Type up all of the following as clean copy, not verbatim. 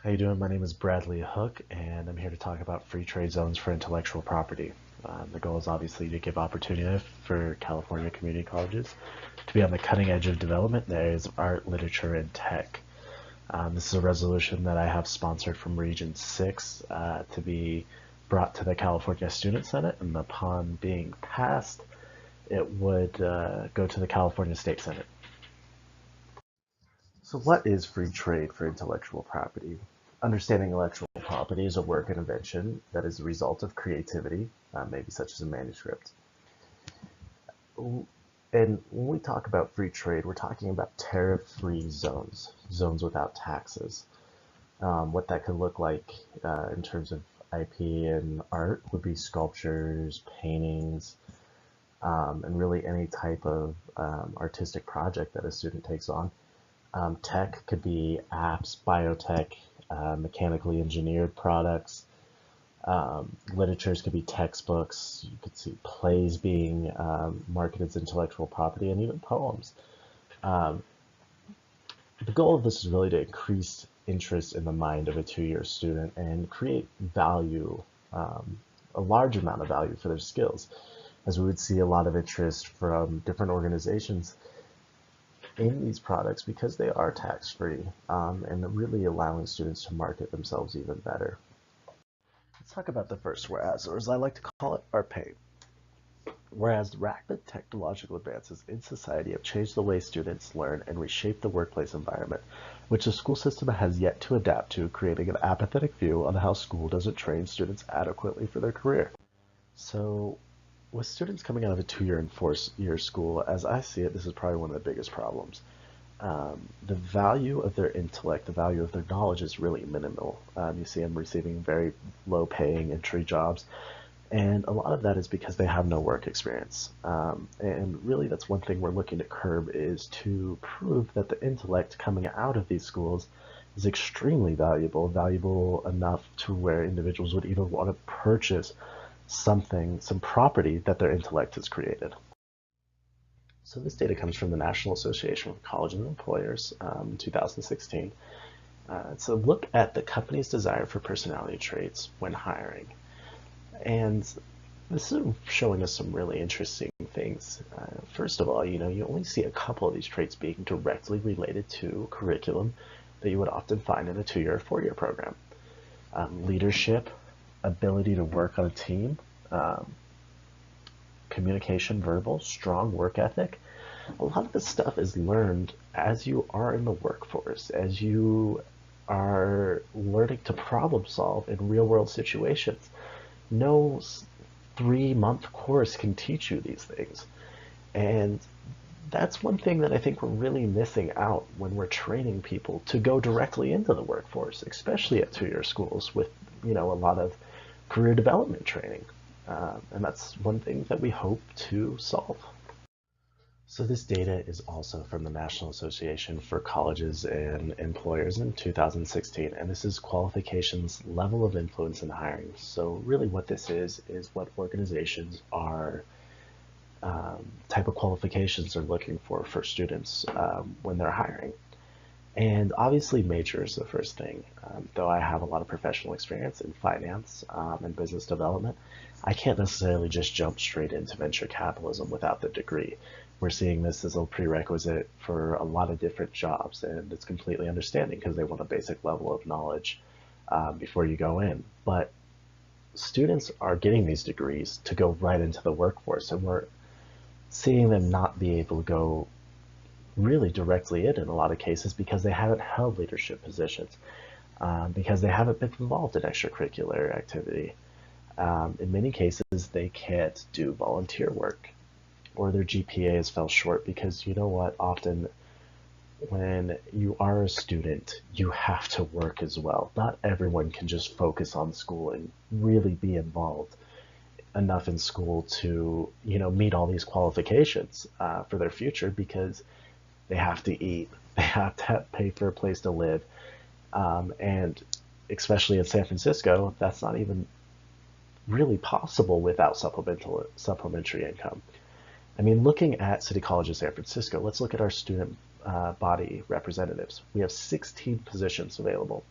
How you doing? My name is Bradley Hook, and I'm here to talk about free trade zones for intellectual property. The goal is obviously to give opportunity for California community colleges to be on the cutting edge of development in the areas of art, literature, and tech. This is a resolution that I have sponsored from Region 6 to be brought to the California Student Senate, and upon being passed, it would go to the California State Senate. So what is free trade for intellectual property? Understanding intellectual property is a work and invention that is a result of creativity, maybe such as a manuscript. And when we talk about free trade, we're talking about tariff-free zones, zones without taxes. What that could look like in terms of IP and art would be sculptures, paintings, and really any type of artistic project that a student takes on. Tech could be apps, biotech, mechanically engineered products. Literatures could be textbooks. You could see plays being marketed as intellectual property, and even poems. Um, the goal of this is really to increase interest in the mind of a two-year student and create value, a large amount of value for their skills, as we would see a lot of interest from different organizations in these products because they are tax-free, and really allowing students to market themselves even better. Let's talk about the first whereas, or as I like to call it, our pain. Whereas rapid technological advances in society have changed the way students learn and reshape the workplace environment, which the school system has yet to adapt to, creating an apathetic view on how school doesn't train students adequately for their career. So with students coming out of a two-year and four-year school, as I see it, this is probably one of the biggest problems. The value of their intellect, the value of their knowledge is really minimal. You see them receiving very low-paying entry jobs, and a lot of that is because they have no work experience. And really, that's one thing we're looking to curb is to prove that the intellect coming out of these schools is extremely valuable, valuable enough to where individuals would even want to purchase something, some property that their intellect has created. So this data comes from the National Association of Colleges and Employers in 2016. It's a look at the company's desire for personality traits when hiring. And this is showing us some really interesting things. First of all, you only see a couple of these traits being directly related to curriculum that you would often find in a two-year or four-year program. Leadership, ability to work on a team, um, communication, verbal, strong work ethic. A lot of this stuff is learned as you are in the workforce, as you are learning to problem solve in real world situations. No 3-month course can teach you these things. And that's one thing that I think we're really missing out when we're training people to go directly into the workforce, especially at two-year schools with, a lot of career development training. And that's one thing that we hope to solve. So this data is also from the National Association for Colleges and Employers in 2016, and this is qualifications level of influence in hiring. So really what this is what organizations are, type of qualifications they're looking for students when they're hiring. And obviously major is the first thing. Though I have a lot of professional experience in finance and business development, I can't necessarily just jump straight into venture capitalism without the degree. We're seeing this as a prerequisite for a lot of different jobs, and it's completely understanding because they want a basic level of knowledge before you go in. But students are getting these degrees to go right into the workforce, and we're seeing them not be able to go really directly in a lot of cases because they haven't held leadership positions, because they haven't been involved in extracurricular activity. In many cases, they can't do volunteer work, or their GPA has fell short because you know what? Often when you are a student, you have to work as well. Not everyone can just focus on school and really be involved enough in school to, meet all these qualifications for their future because they have to eat, they have to pay for a place to live, and especially in San Francisco, that's not even really possible without supplementary income. I mean, looking at City College of San Francisco, let's look at our student body representatives. We have 16 positions available.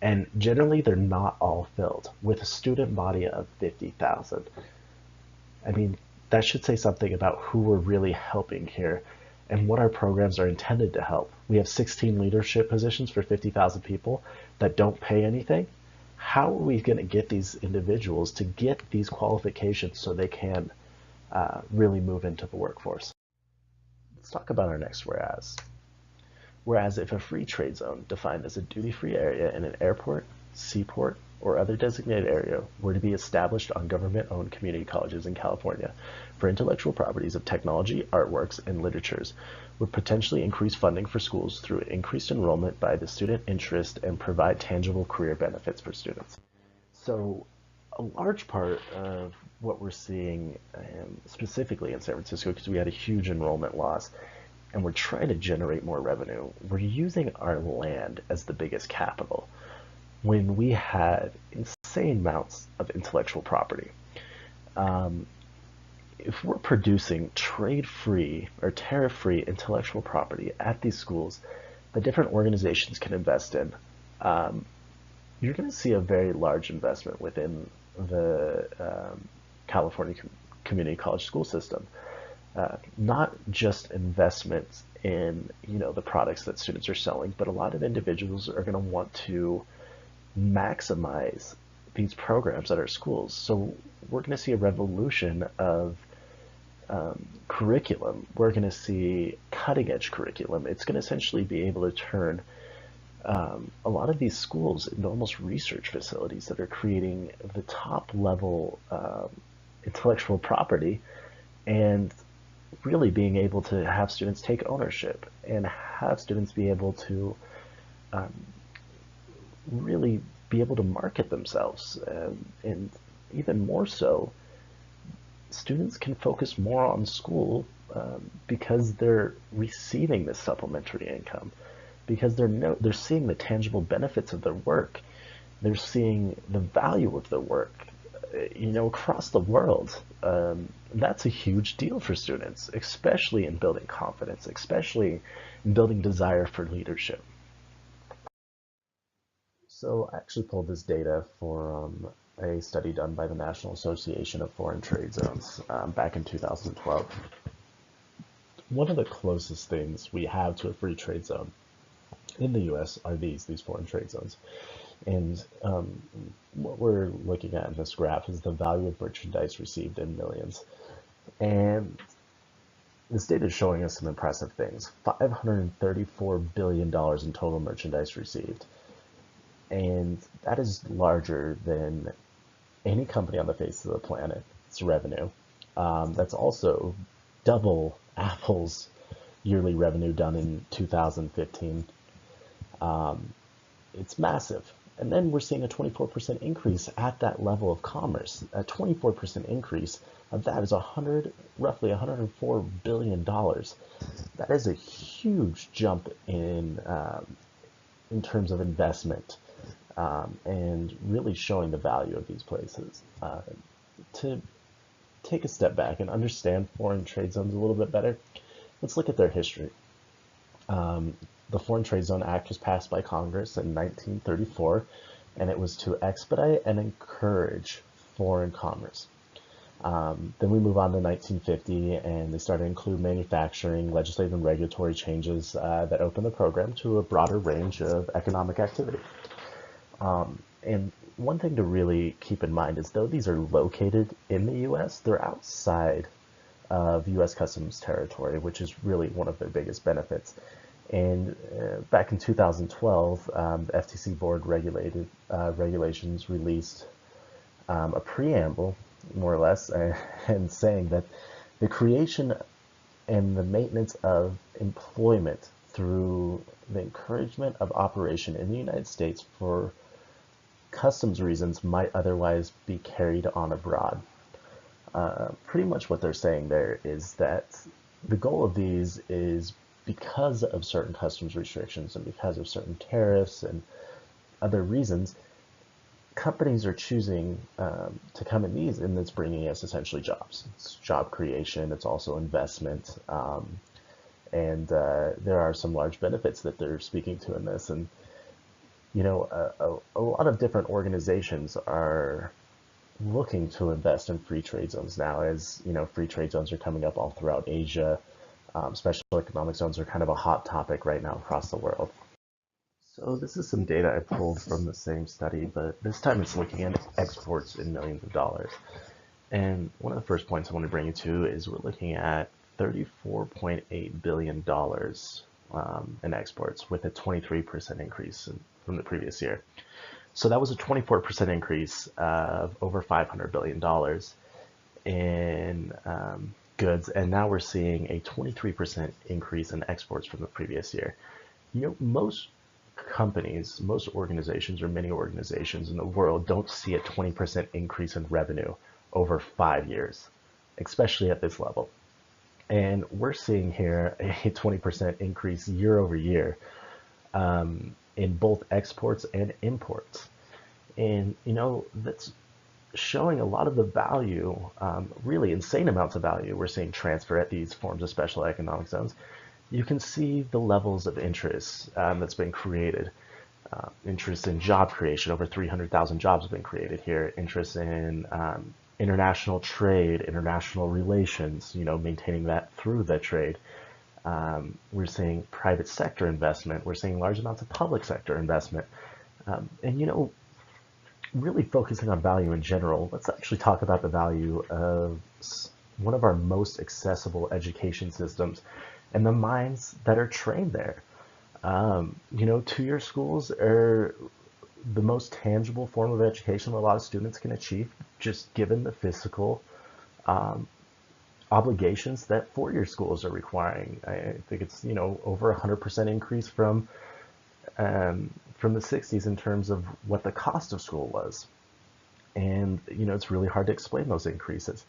And generally, they're not all filled with a student body of 50,000. I mean, that should say something about who we're really helping here and what our programs are intended to help. We have 16 leadership positions for 50,000 people that don't pay anything. How are we going to get these individuals to get these qualifications so they can really move into the workforce? Let's talk about our next whereas. Whereas if a free trade zone defined as a duty-free area in an airport, seaport, or other designated area were to be established on government-owned community colleges in California for intellectual properties of technology, artworks, and literatures, would potentially increase funding for schools through increased enrollment by the student interest and provide tangible career benefits for students. So a large part of what we're seeing specifically in San Francisco, because we had a huge enrollment loss, and we're trying to generate more revenue, we're using our land as the biggest capital when we had insane amounts of intellectual property. If we're producing trade-free or tariff-free intellectual property at these schools that different organizations can invest in, you're going to see a very large investment within the California community college school system. Not just investments in the products that students are selling, but a lot of individuals are going to want to maximize these programs at our schools. So we're going to see a revolution of curriculum. We're going to see cutting edge curriculum. It's going to essentially be able to turn a lot of these schools into almost research facilities that are creating the top level intellectual property and really being able to have students take ownership and have students be able to really be able to market themselves. And even more so, students can focus more on school because they're receiving this supplementary income, because they're seeing the tangible benefits of their work. They're seeing the value of their work, across the world. That's a huge deal for students, especially in building confidence, especially in building desire for leadership. So I actually pulled this data for a study done by the National Association of Foreign Trade Zones back in 2012. One of the closest things we have to a free trade zone in the U.S. are these foreign trade zones. And what we're looking at in this graph is the value of merchandise received in millions. And this data is showing us some impressive things. $534 billion in total merchandise received. And that is larger than any company on the face of the planet's revenue. That's also double Apple's yearly revenue done in 2015. It's massive. And then we're seeing a 24% increase at that level of commerce. A 24% increase of that is roughly $104 billion. That is a huge jump in terms of investment and really showing the value of these places. To take a step back and understand foreign trade zones a little bit better, let's look at their history. The Foreign Trade Zone Act was passed by Congress in 1934, and it was to expedite and encourage foreign commerce. Then we move on to 1950, and they started to include manufacturing, legislative and regulatory changes that opened the program to a broader range of economic activity. And one thing to really keep in mind is though these are located in the U.S., they're outside of U.S. Customs territory, which is really one of their biggest benefits. And back in 2012, the FTC board regulations released a preamble, more or less, and saying that the creation and the maintenance of employment through the encouragement of operation in the United States for customs reasons might otherwise be carried on abroad. Pretty much what they're saying there is that the goal of these is because of certain customs restrictions and because of certain tariffs and other reasons, companies are choosing to come in these, and it's bringing us essentially jobs. It's job creation, it's also investment, and there are some large benefits that they're speaking to in this. And a lot of different organizations are looking to invest in free trade zones now, as free trade zones are coming up all throughout Asia. Special economic zones are kind of a hot topic right now across the world. So this is some data I pulled from the same study, but this time it's looking at exports in millions of dollars. And one of the first points I want to bring you to is we're looking at $34.8 billion in exports, with a 23% increase from the previous year. So that was a 24% increase of over $500 billion in goods, and now we're seeing a 23% increase in exports from the previous year. Most companies, most organizations, or many organizations in the world don't see a 20% increase in revenue over 5 years, especially at this level. And we're seeing here a 20% increase year over year in both exports and imports. And, that's showing a lot of the value, really insane amounts of value we're seeing transfer at these forms of special economic zones. You can see the levels of interest that's been created. Interest in job creation, over 300,000 jobs have been created here. Interest in international trade, international relations, maintaining that through the trade. We're seeing private sector investment. We're seeing large amounts of public sector investment. And, really focusing on value in general, let's actually talk about the value of one of our most accessible education systems and the minds that are trained there. Two-year schools are the most tangible form of education that a lot of students can achieve, just given the physical obligations that four-year schools are requiring. I think it's over 100% increase from the 60s in terms of what the cost of school was. And it's really hard to explain those increases.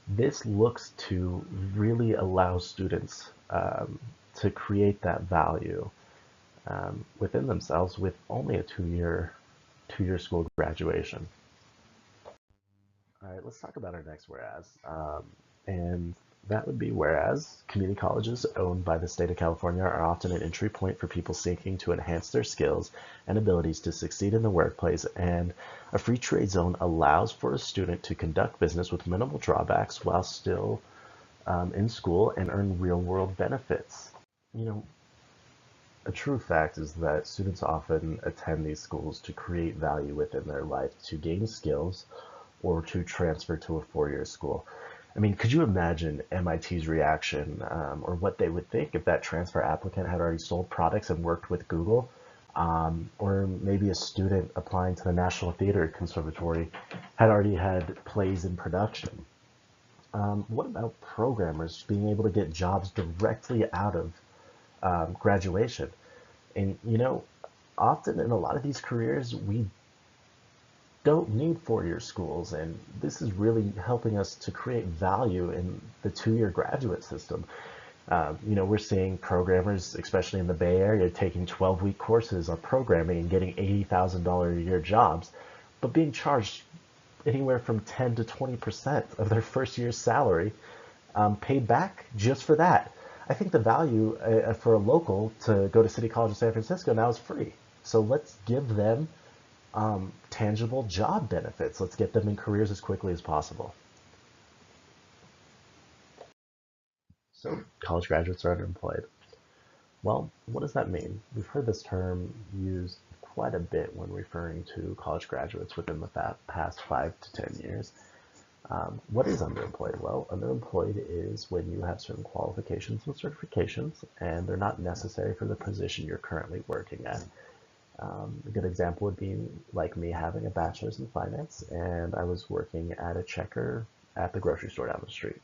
This looks to really allow students to create that value within themselves with only a two-year school graduation. All right, let's talk about our next whereas. And that would be whereas community colleges owned by the state of California are often an entry point for people seeking to enhance their skills and abilities to succeed in the workplace, and a free trade zone allows for a student to conduct business with minimal drawbacks while still in school and earn real-world benefits. A true fact is that students often attend these schools to create value within their life, to gain skills, or to transfer to a four-year school. I mean, could you imagine MIT's reaction, or what they would think if that transfer applicant had already sold products and worked with Google, or maybe a student applying to the National Theater Conservatory had already had plays in production? What about programmers being able to get jobs directly out of graduation? And often in a lot of these careers, we don't need four-year schools, and this is really helping us to create value in the two-year graduate system. We're seeing programmers, especially in the Bay Area, taking 12-week courses on programming and getting $80,000 a year jobs, but being charged anywhere from 10 to 20% of their first year's salary paid back just for that. I think the value for a local to go to City College of San Francisco now is free. So let's give them tangible job benefits. Let's get them in careers as quickly as possible. So college graduates are underemployed. Well, what does that mean? We've heard this term used quite a bit when referring to college graduates within the past 5 to 10 years. What is underemployed? Well, underemployed is when you have certain qualifications and certifications, and they're not necessary for the position you're currently working at. A good example would be like me having a bachelor's in finance, and I was working at a checker at the grocery store down the street.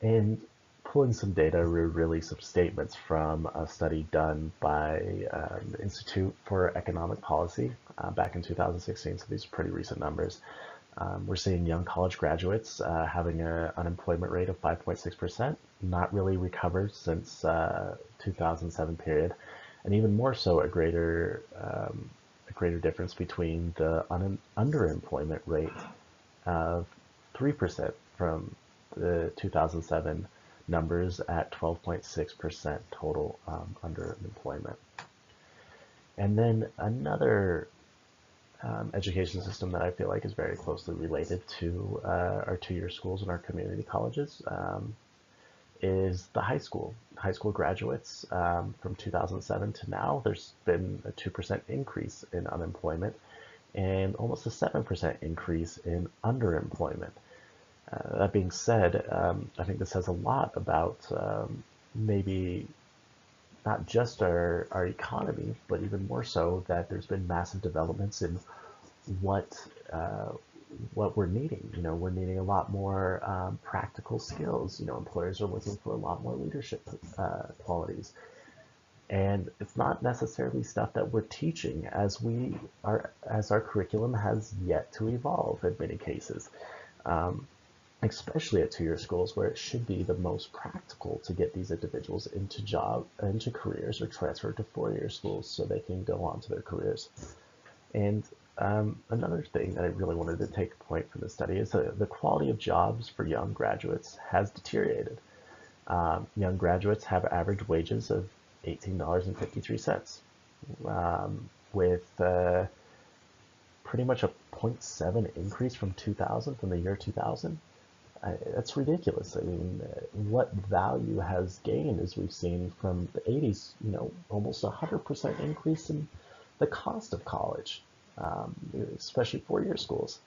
And pulling some data, really some statements from a study done by the Institute for Economic Policy back in 2016, so these are pretty recent numbers. We're seeing young college graduates having an unemployment rate of 5.6%, not really recovered since 2007 period, and even more so a greater difference between the underemployment rate of 3% from the 2007 numbers at 12.6% total underemployment. And then another education system that I feel like is very closely related to our two-year schools and our community colleges is the high school. High school graduates from 2007 to now, there's been a 2% increase in unemployment and almost a 7% increase in underemployment. That being said, I think this says a lot about maybe not just our economy, but even more so that there's been massive developments in what uh, what we're needing. You know, we're needing a lot more practical skills. You know, employers are looking for a lot more leadership qualities, and it's not necessarily stuff that we're teaching as our curriculum has yet to evolve in many cases. Um, Especially at two-year schools where it should be the most practical to get these individuals into careers or transfer to four-year schools so they can go on to their careers. And another thing that I really wanted to take a point from the study is the quality of jobs for young graduates has deteriorated. Young graduates have average wages of $18.53, with pretty much a zero point 0.7 increase from the year 2000. That's ridiculous. I mean, what value has gained as we've seen from the 80s, you know, almost 100% increase in the cost of college, especially four-year schools.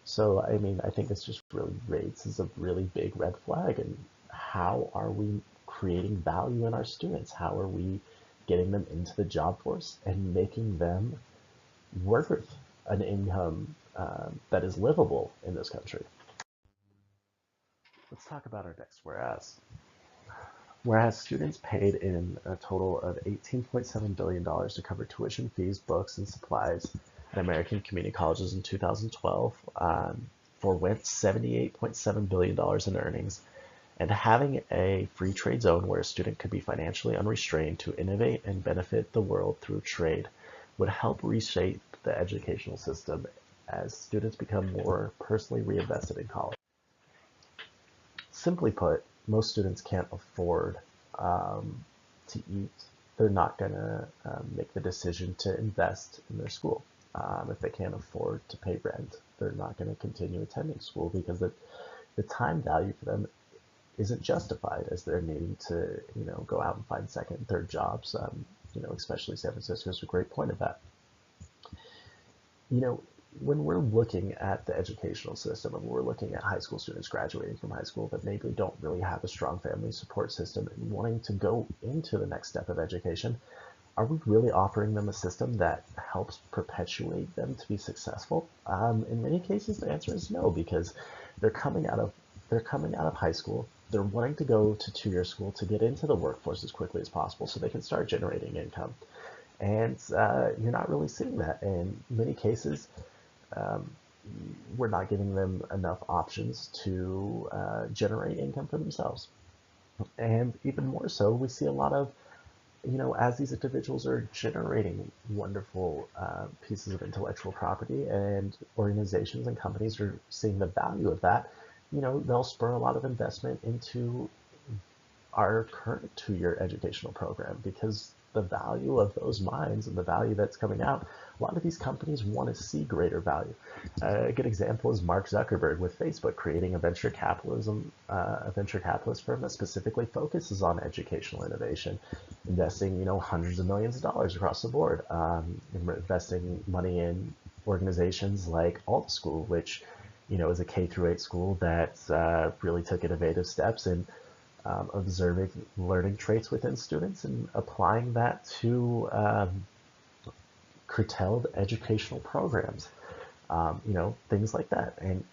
So, I mean, I think this just really raises a really big red flag. And how are we creating value in our students? How are we getting them into the job force and making them worth an income that is livable in this country? Let's talk about our next whereas. Whereas students paid in a total of $18.7 billion to cover tuition fees, books, and supplies at American community colleges in 2012, forwent $78.7 billion in earnings, and having a free trade zone where a student could be financially unrestrained to innovate and benefit the world through trade would help reshape the educational system as students become more personally reinvested in college. Simply put, most students can't afford to eat. They're not going to make the decision to invest in their school. If they can't afford to pay rent, they're not going to continue attending school because the time value for them isn't justified as they're needing to, you know, go out and find second and third jobs. You know, especially San Francisco is a great point of that. You know, when we're looking at the educational system and we're looking at high school students graduating from high school that maybe don't really have a strong family support system and wanting to go into the next step of education, are we really offering them a system that helps perpetuate them to be successful? In many cases, the answer is no, because they're coming out of high school. They're wanting to go to two-year school to get into the workforce as quickly as possible so they can start generating income. And you're not really seeing that in many cases. Um, we're not giving them enough options to generate income for themselves. And even more so, we see a lot of, you know, as these individuals are generating wonderful pieces of intellectual property and organizations and companies are seeing the value of that, you know, they'll spur a lot of investment into our current two-year educational program because the value of those minds and the value that's coming out, a lot of these companies want to see greater value. A good example is Mark Zuckerberg with Facebook creating a venture capitalist firm that specifically focuses on educational innovation, investing, you know, hundreds of millions of dollars across the board, investing money in organizations like Alt School, which, you know, is a K through 8 school that really took innovative steps in observing learning traits within students and applying that to curtailed educational programs, you know, things like that. And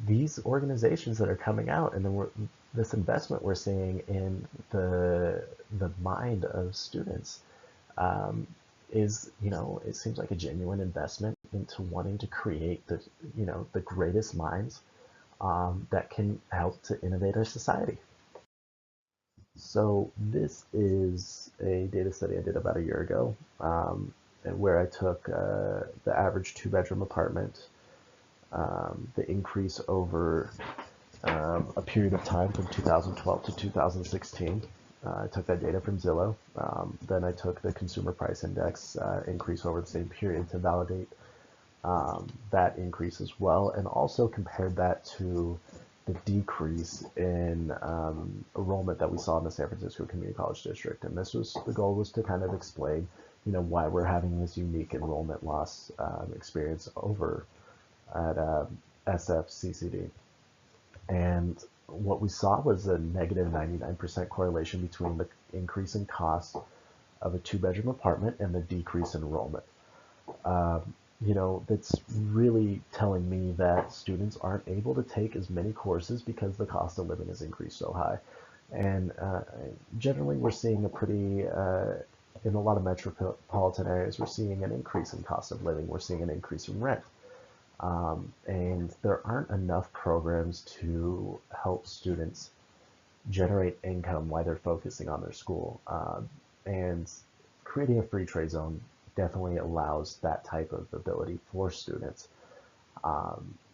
these organizations that are coming out, and then this investment we're seeing in the mind of students is, you know, it seems like a genuine investment into wanting to create the, you know, the greatest minds that can help to innovate our society. So this is a data study I did about a year ago, where I took the average two-bedroom apartment, the increase over a period of time from 2012 to 2016, I took that data from Zillow. Then I took the consumer price index increase over the same period to validate that increase as well, and also compared that to the decrease in enrollment that we saw in the San Francisco Community College District. And this was the goal was to kind of explain, why we're having this unique enrollment loss experience over at SFCCD. And what we saw was a negative 99% correlation between the increase in cost of a two-bedroom apartment and the decrease in enrollment. That's really telling me that students aren't able to take as many courses because the cost of living has increased so high. And generally, we're seeing in a lot of metropolitan areas, we're seeing an increase in cost of living. We're seeing an increase in rent. And there aren't enough programs to help students generate income while they're focusing on their school. And creating a free trade zone definitely allows that type of ability for students.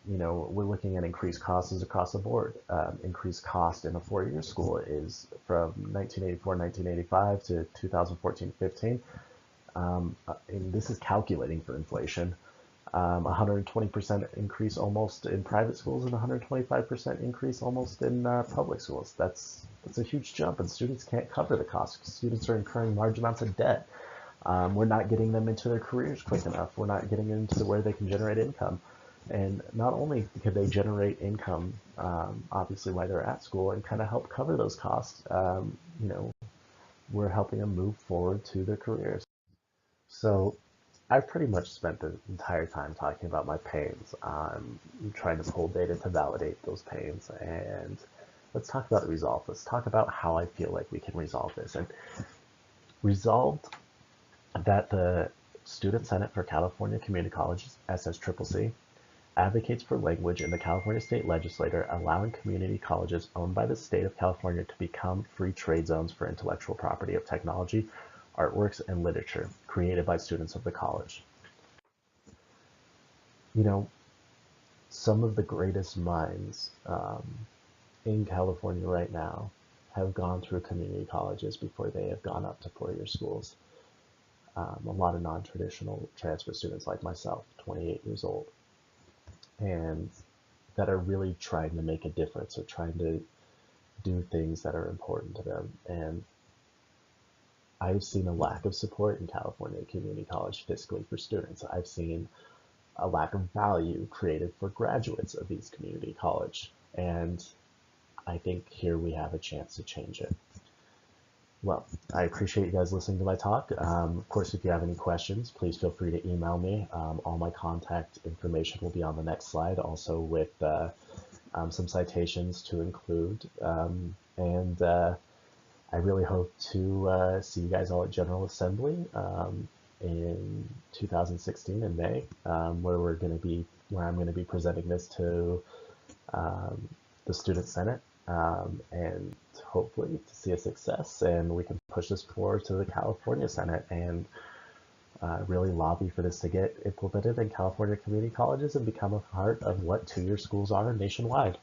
We're looking at increased costs across the board. Increased cost in a four-year school is from 1985 to 2014-15. And this is calculating for inflation. 120% increase almost in private schools and 125% increase almost in public schools. That's a huge jump, and students can't cover the cost. Students are incurring large amounts of debt. We're not getting them into their careers quick enough. We're not getting into where they can generate income. And not only can they generate income, obviously while they're at school and kind of help cover those costs, we're helping them move forward to their careers. So I've pretty much spent the entire time talking about my pains. Trying to pull data to validate those pains. And let's talk about the resolve. Let's talk about how I feel like we can resolve this. And resolved that the Student Senate for California Community Colleges, SSCCC, advocates for language in the California State Legislature allowing community colleges owned by the state of California to become free trade zones for intellectual property of technology, artworks, and literature created by students of the college. Some of the greatest minds in California right now have gone through community colleges before they have gone up to four-year schools. A lot of non-traditional transfer students like myself, 28 years old, and that are really trying to make a difference or trying to do things that are important to them. And I've seen a lack of support in California community college fiscally for students. I've seen a lack of value created for graduates of these community college. And I think here we have a chance to change it. Well, I appreciate you guys listening to my talk. Of course, if you have any questions, please feel free to email me. All my contact information will be on the next slide, also with some citations to include. And I really hope to see you guys all at General Assembly in 2016 in May, where I'm going to be presenting this to the Student Senate, and hopefully to see a success, and we can push this forward to the California Senate and really lobby for this to get implemented in California community colleges and become a part of what two-year schools are nationwide.